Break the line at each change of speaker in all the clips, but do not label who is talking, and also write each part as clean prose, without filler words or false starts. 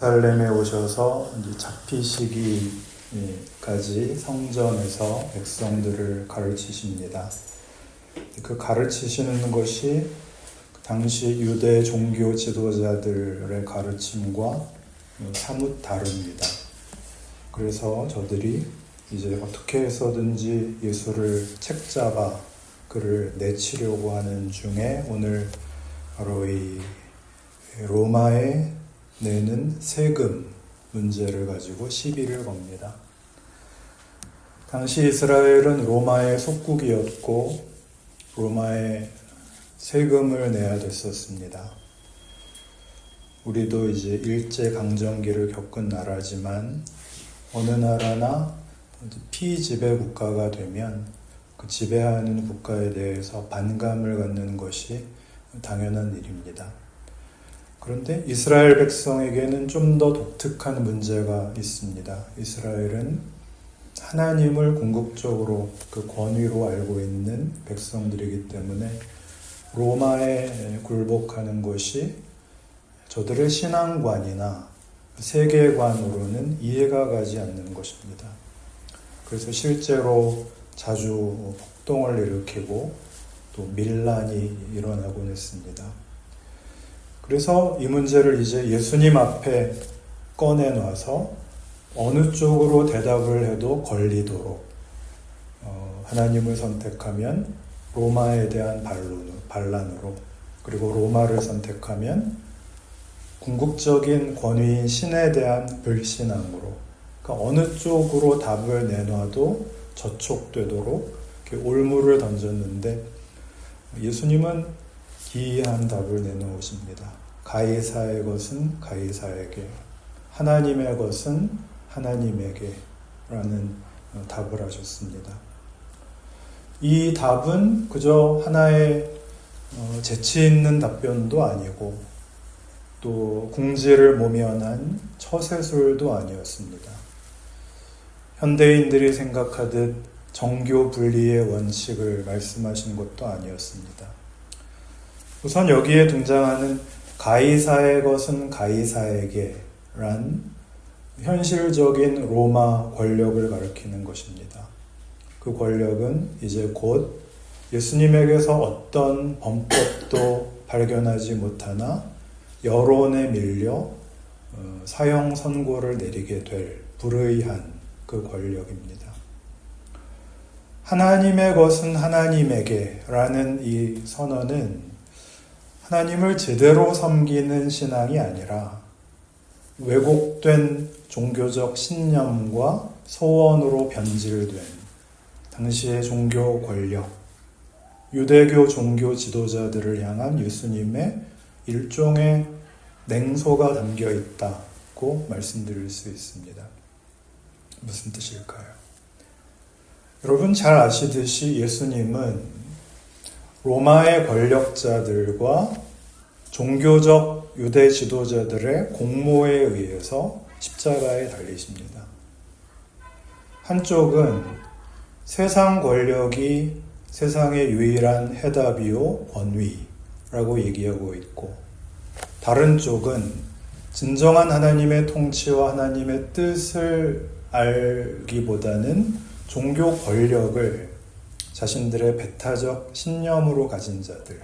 예루살렘에 오셔서 이제 잡히시기까지 성전에서 백성들을 가르치십니다. 그 가르치시는 것이 당시 유대 종교 지도자들의 가르침과 사뭇 다릅니다. 그래서 저들이 이제 어떻게 해서든지 예수를 책잡아 그를 내치려고 하는 중에 오늘 바로 이 로마에 내는 세금 문제를 가지고 시비를 겁니다. 당시 이스라엘은 로마의 속국이었고 로마에 세금을 내야 됐었습니다. 우리도 이제 일제강점기를 겪은 나라지만 어느 나라나 피지배 국가가 되면 그 지배하는 국가에 대해서 반감을 갖는 것이 당연한 일입니다. 그런데 이스라엘 백성에게는 좀 더 독특한 문제가 있습니다. 이스라엘은 하나님을 궁극적으로 그 권위로 알고 있는 백성들이기 때문에 로마에 굴복하는 것이 저들의 신앙관이나 세계관으로는 이해가 가지 않는 것입니다. 그래서 실제로 자주 폭동을 일으키고 또 밀란이 일어나곤 했습니다. 그래서 이 문제를 이제 예수님 앞에 꺼내놔서 어느 쪽으로 대답을 해도 걸리도록 하나님을 선택하면 로마에 대한 반란으로, 그리고 로마를 선택하면 궁극적인 권위인 신에 대한 불신앙으로, 그러니까 어느 쪽으로 답을 내놔도 저촉되도록 이렇게 올무를 던졌는데 예수님은 기이한 답을 내놓으십니다. 가이사의 것은 가이사에게, 하나님의 것은 하나님에게 라는 답을 하셨습니다. 이 답은 그저 하나의 재치 있는 답변도 아니고 또 궁지를 모면한 처세술도 아니었습니다. 현대인들이 생각하듯 정교 분리의 원칙을 말씀하신 것도 아니었습니다. 우선 여기에 등장하는 가이사의 것은 가이사에게 란 현실적인 로마 권력을 가리키는 것입니다. 그 권력은 이제 곧 예수님에게서 어떤 범법도 발견하지 못하나 여론에 밀려 사형 선고를 내리게 될 불의한 그 권력입니다. 하나님의 것은 하나님에게 라는 이 선언은 하나님을 제대로 섬기는 신앙이 아니라 왜곡된 종교적 신념과 소원으로 변질된 당시의 종교 권력, 유대교 종교 지도자들을 향한 예수님의 일종의 냉소가 담겨 있다고 말씀드릴 수 있습니다. 무슨 뜻일까요? 여러분 잘 아시듯이 예수님은 로마의 권력자들과 종교적 유대 지도자들의 공모에 의해서 십자가에 달리십니다. 한쪽은 세상 권력이 세상의 유일한 해답이요 권위라고 얘기하고 있고, 다른 쪽은 진정한 하나님의 통치와 하나님의 뜻을 알기보다는 종교 권력을 자신들의 배타적 신념으로 가진 자들,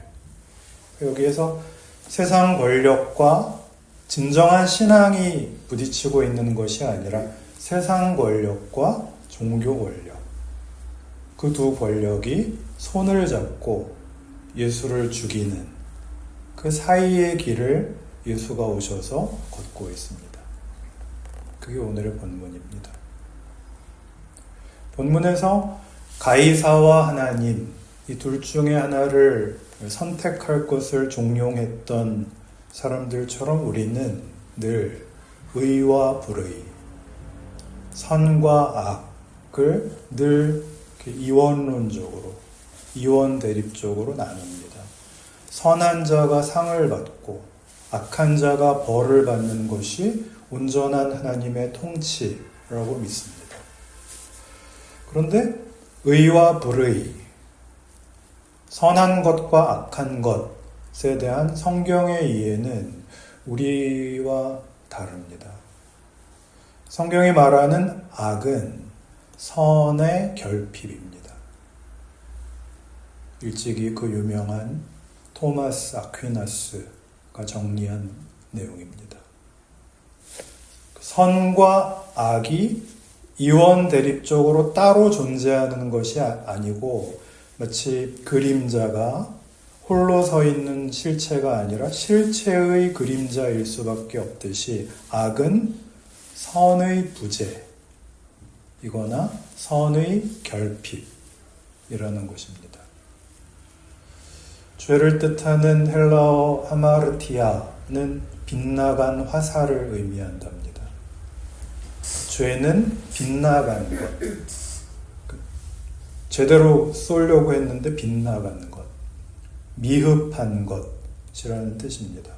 여기에서 세상 권력과 진정한 신앙이 부딪히고 있는 것이 아니라 세상 권력과 종교 권력, 그 두 권력이 손을 잡고 예수를 죽이는 그 사이의 길을 예수가 오셔서 걷고 있습니다. 그게 오늘의 본문입니다. 본문에서 가이사와 하나님, 이 둘 중에 하나를 선택할 것을 종용했던 사람들처럼 우리는 늘 의와 불의, 선과 악을 늘 이원론적으로, 이원 대립적으로 나눕니다. 선한 자가 상을 받고 악한 자가 벌을 받는 것이 온전한 하나님의 통치라고 믿습니다. 그런데 의와 불의, 선한 것과 악한 것에 대한 성경의 이해는 우리와 다릅니다. 성경이 말하는 악은 선의 결핍입니다. 일찍이 그 유명한 토마스 아퀴나스가 정리한 내용입니다. 선과 악이 이원 대립적으로 따로 존재하는 것이 아니고 마치 그림자가 홀로 서 있는 실체가 아니라 실체의 그림자일 수밖에 없듯이 악은 선의 부재이거나 선의 결핍이라는 것입니다. 죄를 뜻하는 헬라어 하마르티아는 빗나간 화살을 의미한답니다. 죄는 빗나간 것, 제대로 쏘려고 했는데 빗나간 것, 미흡한 것이라는 뜻입니다.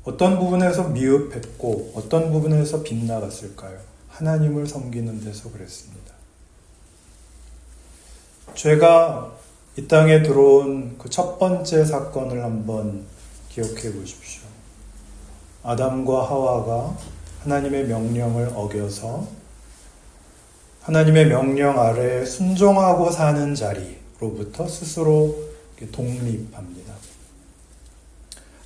어떤 부분에서 미흡했고 어떤 부분에서 빗나갔을까요? 하나님을 섬기는 데서 그랬습니다. 죄가 이 땅에 들어온 그 첫 번째 사건을 한번 기억해 보십시오. 아담과 하와가 하나님의 명령을 어겨서 하나님의 명령 아래에 순종하고 사는 자리로부터 스스로 독립합니다.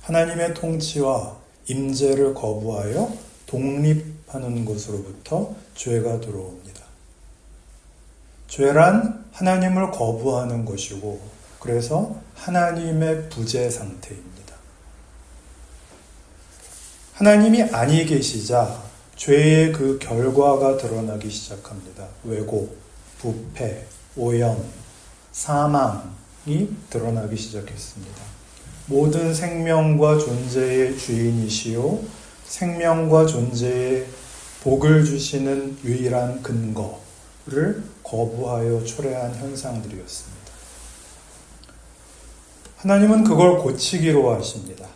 하나님의 통치와 임재를 거부하여 독립하는 것으로부터 죄가 들어옵니다. 죄란 하나님을 거부하는 것이고 그래서 하나님의 부재 상태입니다. 하나님이 아니 계시자 죄의 그 결과가 드러나기 시작합니다. 왜곡, 부패, 오염, 사망이 드러나기 시작했습니다. 모든 생명과 존재의 주인이시요 생명과 존재의 복을 주시는 유일한 근거를 거부하여 초래한 현상들이었습니다. 하나님은 그걸 고치기로 하십니다.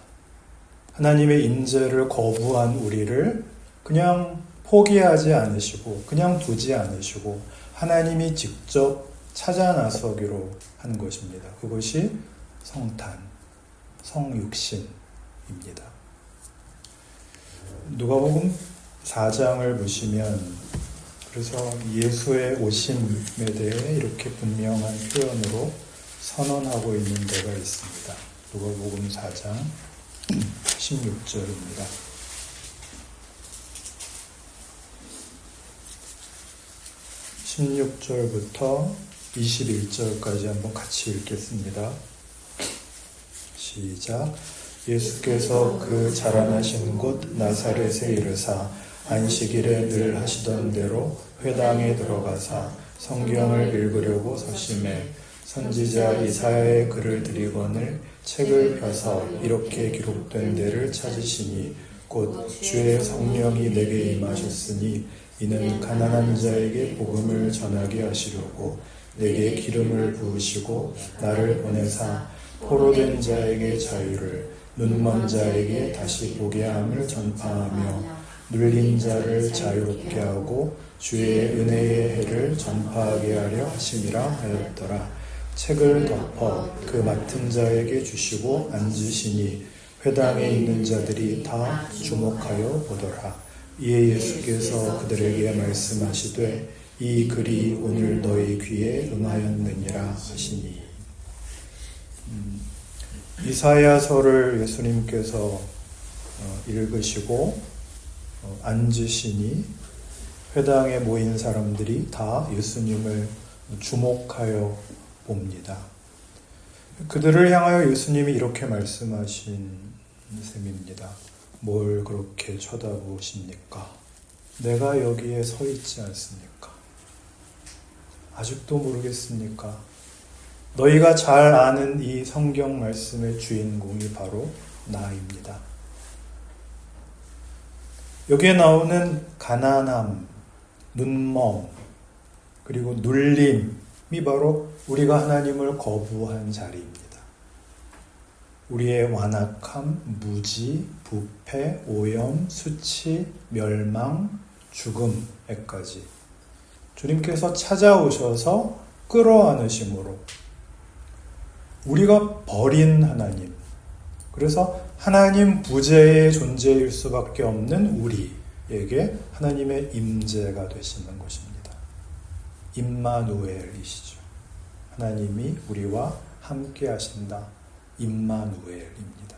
하나님의 임재를 거부한 우리를 그냥 포기하지 않으시고 그냥 두지 않으시고 하나님이 직접 찾아 나서기로 한 것입니다. 그것이 성탄, 성육신입니다. 누가복음 4장을 보시면 그래서 예수의 오심에 대해 이렇게 분명한 표현으로 선언하고 있는 데가 있습니다. 누가복음 4장 16절입니다. 16절부터 21절까지 한번 같이 읽겠습니다. 시작. 예수께서 그 자라나신 곳 나사렛에 이르사 안식일에 늘 하시던 대로 회당에 들어가사 성경을 읽으려고 서심해 선지자 이사야의 글을 들이거늘 책을 펴서 이렇게 기록된 데를 찾으시니 곧 주의 성령이 내게 임하셨으니 이는 가난한 자에게 복음을 전하게 하시려고 내게 기름을 부으시고 나를 보내사 포로된 자에게 자유를 눈먼 자에게 다시 보게 함을 전파하며 눌린 자를 자유롭게 하고 주의 은혜의 해를 전파하게 하려 하심이라 하였더라. 책을 덮어 그 맡은 자에게 주시고 앉으시니 회당에 있는 자들이 다 주목하여 보더라. 이에 예수께서 그들에게 말씀하시되 이 글이 오늘 너희 귀에 응하였느니라 하시니. 이사야서를 예수님께서 읽으시고 앉으시니 회당에 모인 사람들이 다 예수님을 주목하여 봅니다. 그들을 향하여 예수님이 이렇게 말씀하신 셈입니다. 뭘 그렇게 쳐다보십니까? 내가 여기에 서 있지 않습니까? 아직도 모르겠습니까? 너희가 잘 아는 이 성경 말씀의 주인공이 바로 나입니다. 여기에 나오는 가난함, 눈멍, 그리고 눌림이 바로 우리가 하나님을 거부한 자리입니다. 우리의 완악함, 무지, 부패, 오염, 수치, 멸망, 죽음에까지 주님께서 찾아오셔서 끌어안으심으로 우리가 버린 하나님, 그래서 하나님 부재의 존재일 수밖에 없는 우리에게 하나님의 임재가 되시는 것입니다. 임마누엘이시죠. 하나님이 우리와 함께 하신다. 임마누엘입니다.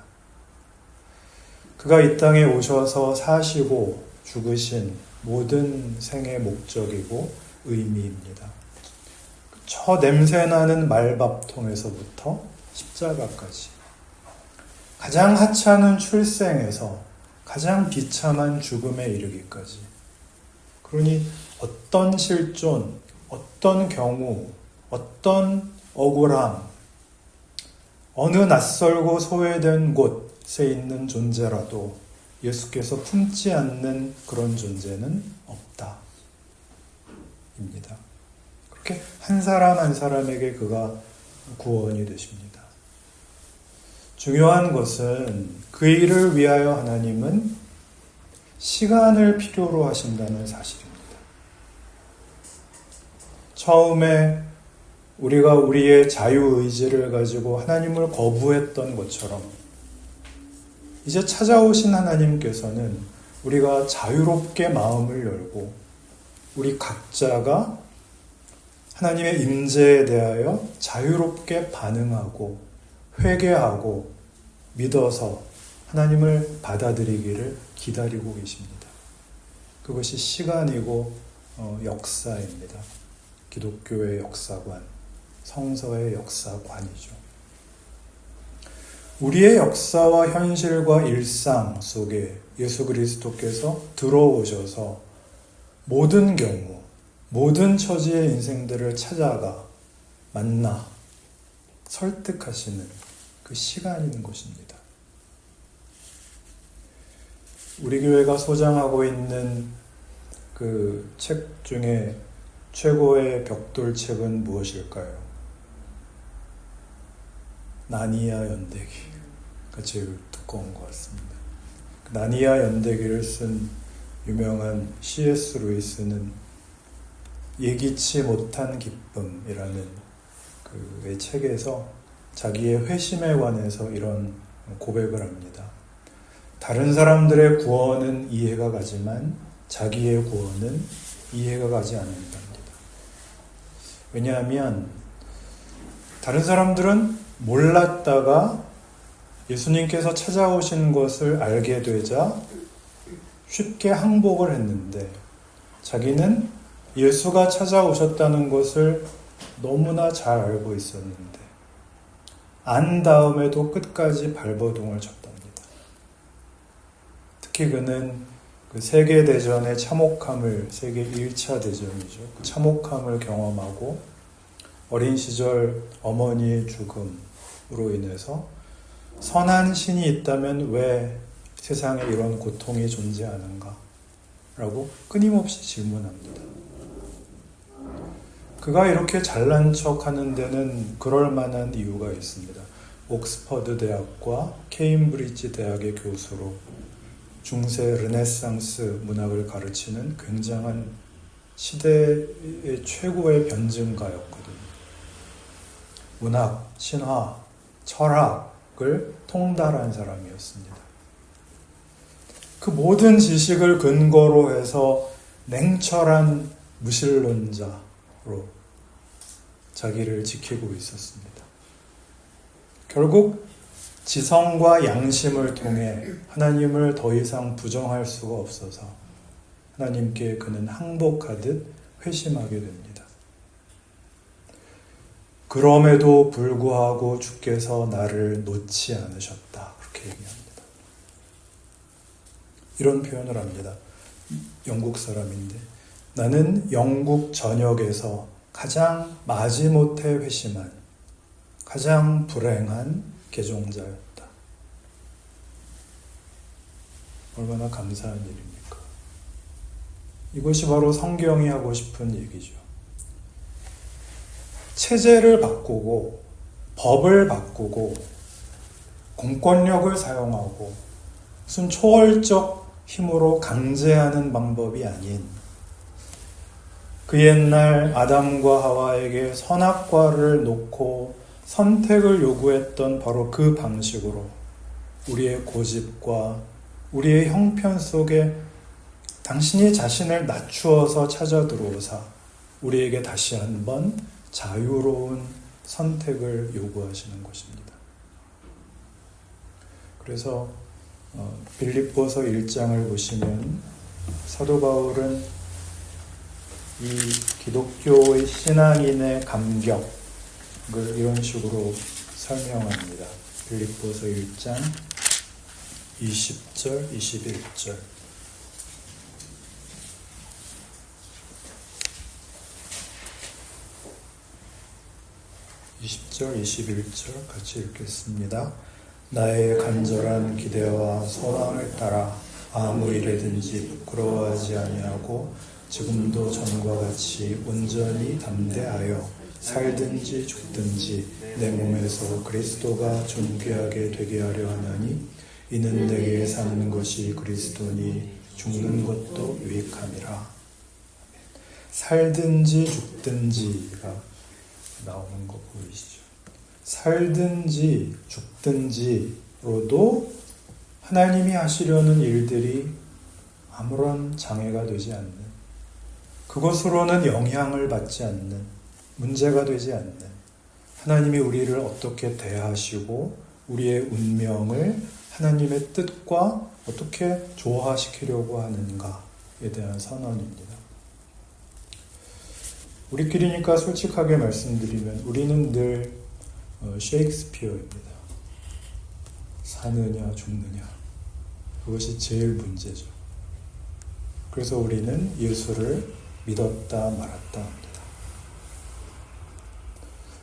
그가 이 땅에 오셔서 사시고 죽으신 모든 생의 목적이고 의미입니다. 저 냄새나는 말밥통에서부터 십자가까지 가장 하찮은 출생에서 가장 비참한 죽음에 이르기까지, 그러니 어떤 실존, 어떤 경우, 어떤 억울함, 어느 낯설고 소외된 곳에 있는 존재라도 예수께서 품지 않는 그런 존재는 없다 입니다. 그렇게 한 사람 한 사람에게 그가 구원이 되십니다. 중요한 것은 그 일을 위하여 하나님은 시간을 필요로 하신다는 사실입니다. 처음에 우리가 우리의 자유의지를 가지고 하나님을 거부했던 것처럼 이제 찾아오신 하나님께서는 우리가 자유롭게 마음을 열고 우리 각자가 하나님의 임재에 대하여 자유롭게 반응하고 회개하고 믿어서 하나님을 받아들이기를 기다리고 계십니다. 그것이 시간이고 역사입니다. 기독교의 역사관, 성서의 역사관이죠. 우리의 역사와 현실과 일상 속에 예수 그리스도께서 들어오셔서 모든 경우, 모든 처지의 인생들을 찾아가 만나 설득하시는 그 시간인 것입니다. 우리 교회가 소장하고 있는 그 책 중에 최고의 벽돌책은 무엇일까요? 나니아 연대기가 제일 두꺼운 것 같습니다. 나니아 연대기를 쓴 유명한 C.S. 루이스는 예기치 못한 기쁨이라는 그 책에서 자기의 회심에 관해서 이런 고백을 합니다. 다른 사람들의 구원은 이해가 가지만 자기의 구원은 이해가 가지 않는답니다. 왜냐하면 다른 사람들은 몰랐다가 예수님께서 찾아오신 것을 알게 되자 쉽게 항복을 했는데, 자기는 예수가 찾아오셨다는 것을 너무나 잘 알고 있었는데 안 다음에도 끝까지 발버둥을 쳤답니다. 특히 그는 그 세계대전의 참혹함을, 세계 1차 대전이죠. 그 참혹함을 경험하고 어린 시절 어머니의 죽음으로 인해서 선한 신이 있다면 왜 세상에 이런 고통이 존재하는가? 라고 끊임없이 질문합니다. 그가 이렇게 잘난 척 하는 데는 그럴 만한 이유가 있습니다. 옥스퍼드 대학과 케임브리지 대학의 교수로 중세 르네상스 문학을 가르치는 굉장한 시대의 최고의 변증가였거든요. 문학, 신화, 철학을 통달한 사람이었습니다. 그 모든 지식을 근거로 해서 냉철한 무신론자로 자기를 지키고 있었습니다. 결국 지성과 양심을 통해 하나님을 더 이상 부정할 수가 없어서 하나님께 그는 항복하듯 회심하게 됩니다. 그럼에도 불구하고 주께서 나를 놓지 않으셨다. 그렇게 얘기합니다. 이런 표현을 합니다. 영국 사람인데, 나는 영국 전역에서 가장 마지못해 회심한, 가장 불행한 개종자였다. 얼마나 감사한 일입니까? 이것이 바로 성경이 하고 싶은 얘기죠. 체제를 바꾸고 법을 바꾸고 공권력을 사용하고 무슨 초월적 힘으로 강제하는 방법이 아닌, 그 옛날 아담과 하와에게 선악과를 놓고 선택을 요구했던 바로 그 방식으로 우리의 고집과 우리의 형편 속에 당신이 자신을 낮추어서 찾아 들어오사 우리에게 다시 한번 자유로운 선택을 요구하시는 것입니다. 그래서 빌립보서 1장을 보시면 사도 바울은 이 기독교의 신앙인의 감격을 이런 식으로 설명합니다. 빌립보서 1장 20절, 21절. 20절, 21절 같이 읽겠습니다. 나의 간절한 기대와 소망을 따라 아무 일에든지 부끄러워하지 아니하고 지금도 전과 같이 온전히 담대하여 살든지 죽든지 내 몸에서 그리스도가 존귀하게 되게 하려 하나니 이는 내게 사는 것이 그리스도니 죽는 것도 유익함이라. 살든지 죽든지가 나오는 거 보이시죠? 살든지 죽든지로도 하나님이 하시려는 일들이 아무런 장애가 되지 않는, 그것으로는 영향을 받지 않는, 문제가 되지 않는, 하나님이 우리를 어떻게 대하시고 우리의 운명을 하나님의 뜻과 어떻게 조화시키려고 하는가에 대한 선언입니다. 우리끼리니까 솔직하게 말씀드리면 우리는 늘 셰익스피어입니다. 사느냐 죽느냐, 그것이 제일 문제죠. 그래서 우리는 예수를 믿었다 말았다 합니다.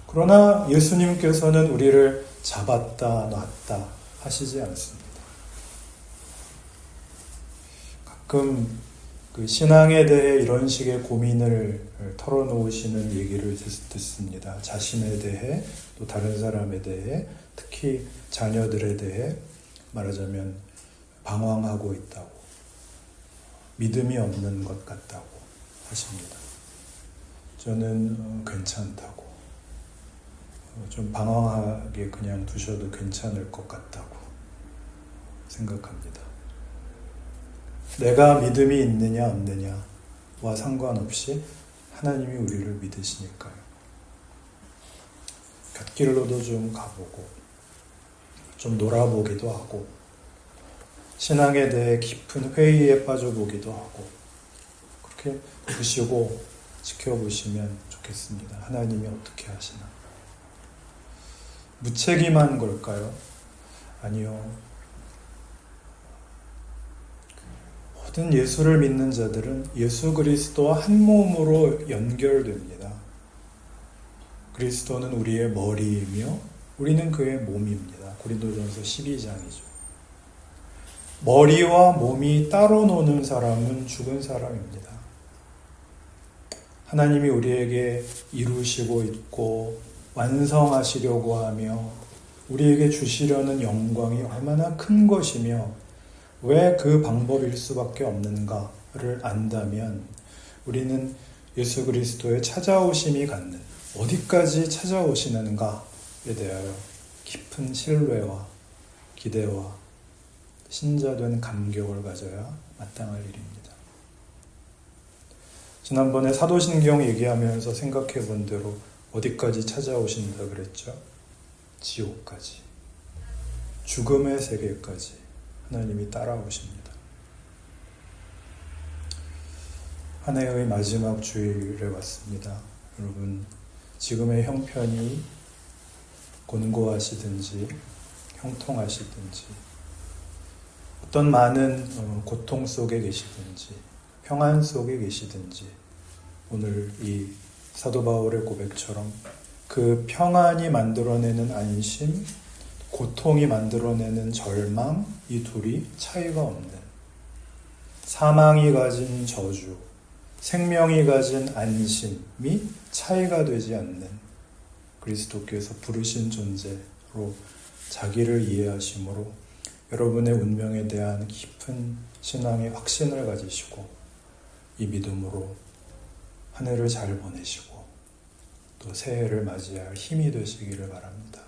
그러나 예수님께서는 우리를 잡았다 놨다 하시지 않습니다. 가끔 그 신앙에 대해 이런 식의 고민을 털어놓으시는 얘기를 듣습니다. 자신에 대해, 또 다른 사람에 대해, 특히 자녀들에 대해 말하자면 방황하고 있다고, 믿음이 없는 것 같다고 하십니다. 저는 괜찮다고, 좀 방황하게 그냥 두셔도 괜찮을 것 같다고 생각합니다. 내가 믿음이 있느냐 없느냐와 상관없이 하나님이 우리를 믿으시니까요. 곁길로도 좀 가보고 좀 놀아보기도 하고 신앙에 대해 깊은 회의에 빠져보기도 하고 그렇게 보시고 지켜보시면 좋겠습니다. 하나님이 어떻게 하시나. 무책임한 걸까요? 아니요. 모든 예수를 믿는 자들은 예수 그리스도와 한 몸으로 연결됩니다. 그리스도는 우리의 머리이며 우리는 그의 몸입니다. 고린도전서 12장이죠. 머리와 몸이 따로 노는 사람은 죽은 사람입니다. 하나님이 우리에게 이루시고 있고 완성하시려고 하며 우리에게 주시려는 영광이 얼마나 큰 것이며 왜 그 방법일 수밖에 없는가를 안다면 우리는 예수 그리스도의 찾아오심이 갖는, 어디까지 찾아오시는가에 대하여 깊은 신뢰와 기대와 신자된 감격을 가져야 마땅할 일입니다. 지난번에 사도신경 얘기하면서 생각해 본 대로 어디까지 찾아오신다 그랬죠? 지옥까지, 죽음의 세계까지 하나님이 따라오십니다. 한 해의 마지막 주일에 왔습니다. 여러분, 지금의 형편이 곤고하시든지 형통하시든지 어떤 많은 고통 속에 계시든지 평안 속에 계시든지 오늘 이 사도 바울의 고백처럼 그 평안이 만들어내는 안심, 고통이 만들어내는 절망, 이 둘이 차이가 없는, 사망이 가진 저주, 생명이 가진 안심이 차이가 되지 않는 그리스도께서 부르신 존재로 자기를 이해하심으로 여러분의 운명에 대한 깊은 신앙의 확신을 가지시고 이 믿음으로 한 해를 잘 보내시고 또 새해를 맞이할 힘이 되시기를 바랍니다.